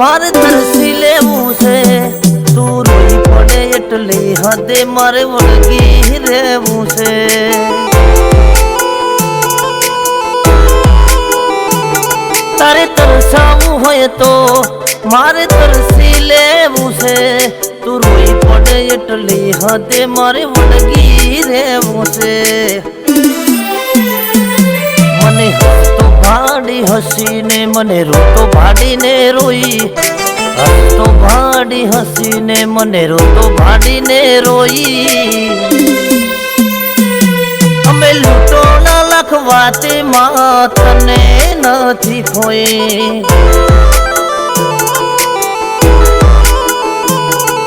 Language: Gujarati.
મારે તરસી લેવું છે તું રોઈ પડે એટલી હદે મારે વળગી રહેવું છે તારે તરસાવું હોય તો મારે તરસી લેવું છે તું રોઈ પડે એટલી હદે મારે વળગી રહેવું છે મને હસતો ભાડી હસીને મને રોતો ભાડીને રોઈ હસતો ભાડી હસીને મને રોતો ભાડીને રોઈ અમે લૂંટોના લખવાતે માં તને નથી ખોઈ